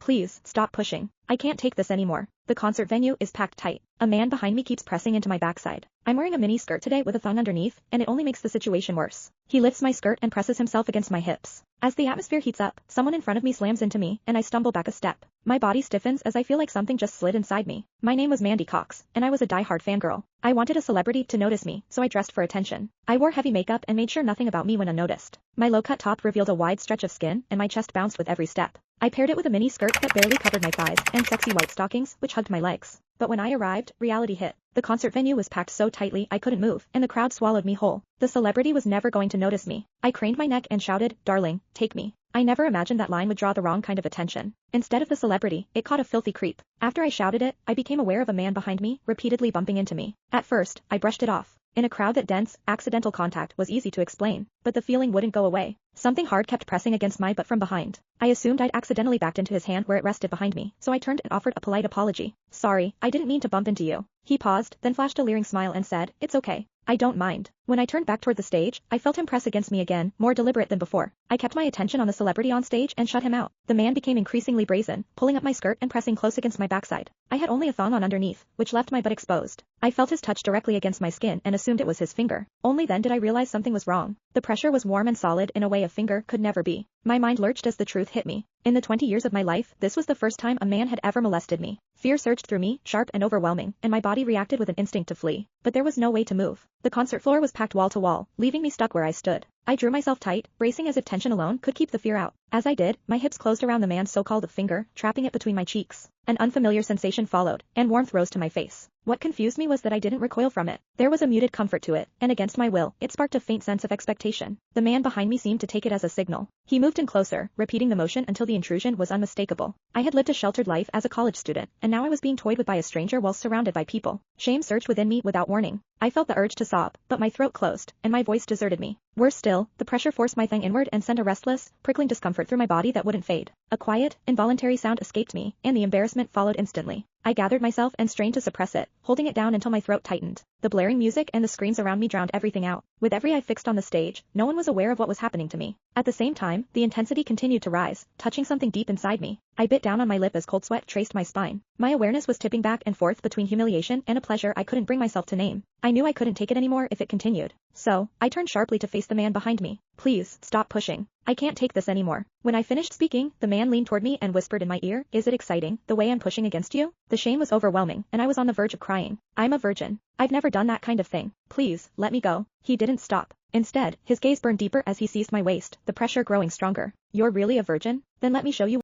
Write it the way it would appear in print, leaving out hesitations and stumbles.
Please, stop pushing. I can't take this anymore. The concert venue is packed tight. A man behind me keeps pressing into my backside. I'm wearing a mini skirt today with a thong underneath, and it only makes the situation worse. He lifts my skirt and presses himself against my hips. As the atmosphere heats up, someone in front of me slams into me, and I stumble back a step. My body stiffens as I feel like something just slid inside me. My name was Mandy Cox, and I was a die-hard fangirl. I wanted a celebrity to notice me, so I dressed for attention. I wore heavy makeup and made sure nothing about me went unnoticed. My low-cut top revealed a wide stretch of skin, and my chest bounced with every step. I paired it with a mini skirt that barely covered my thighs, and sexy white stockings, which hugged my legs. But when I arrived, reality hit. The concert venue was packed so tightly I couldn't move, and the crowd swallowed me whole. The celebrity was never going to notice me. I craned my neck and shouted, "Darling, take me." I never imagined that line would draw the wrong kind of attention. Instead of the celebrity, it caught a filthy creep. After I shouted it, I became aware of a man behind me, repeatedly bumping into me. At first, I brushed it off. In a crowd that dense, accidental contact was easy to explain, but the feeling wouldn't go away. Something hard kept pressing against my butt from behind. I assumed I'd accidentally backed into his hand where it rested behind me, so I turned and offered a polite apology. "Sorry, I didn't mean to bump into you." He paused, then flashed a leering smile and said, "It's okay. I don't mind." When I turned back toward the stage, I felt him press against me again, more deliberate than before. I kept my attention on the celebrity on stage and shut him out. The man became increasingly brazen, pulling up my skirt and pressing close against my backside. I had only a thong on underneath, which left my butt exposed. I felt his touch directly against my skin and assumed it was his finger. Only then did I realize something was wrong. The pressure was warm and solid in a way a finger could never be. My mind lurched as the truth hit me. In the 20 years of my life, this was the first time a man had ever molested me. Fear surged through me, sharp and overwhelming, and my body reacted with an instinct to flee. But there was no way to move. The concert floor was packed wall to wall, leaving me stuck where I stood. I drew myself tight, bracing as if tension alone could keep the fear out. As I did, my hips closed around the man's so-called finger, trapping it between my cheeks. An unfamiliar sensation followed, and warmth rose to my face. What confused me was that I didn't recoil from it. There was a muted comfort to it, and against my will, it sparked a faint sense of expectation. The man behind me seemed to take it as a signal. He moved in closer, repeating the motion until the intrusion was unmistakable. I had lived a sheltered life as a college student, and now I was being toyed with by a stranger while surrounded by people. Shame surged within me without warning. I felt the urge to sob, but my throat closed, and my voice deserted me. Worse still, the pressure forced my thing inward and sent a restless, prickling discomfort through my body that wouldn't fade. A quiet, involuntary sound escaped me, and the embarrassment followed instantly. I gathered myself and strained to suppress it, holding it down until my throat tightened. The blaring music and the screams around me drowned everything out. With every eye fixed on the stage, no one was aware of what was happening to me. At the same time, the intensity continued to rise, touching something deep inside me. I bit down on my lip as cold sweat traced my spine. My awareness was tipping back and forth between humiliation and a pleasure I couldn't bring myself to name. I knew I couldn't take it anymore if it continued. So, I turned sharply to face the man behind me. "Please, stop pushing. I can't take this anymore." When I finished speaking, the man leaned toward me and whispered in my ear, "Is it exciting, the way I'm pushing against you?" The shame was overwhelming, and I was on the verge of crying. "I'm a virgin. I've never done that kind of thing. Please, let me go." He didn't stop. Instead, his gaze burned deeper as he seized my waist, the pressure growing stronger. "You're really a virgin? Then let me show you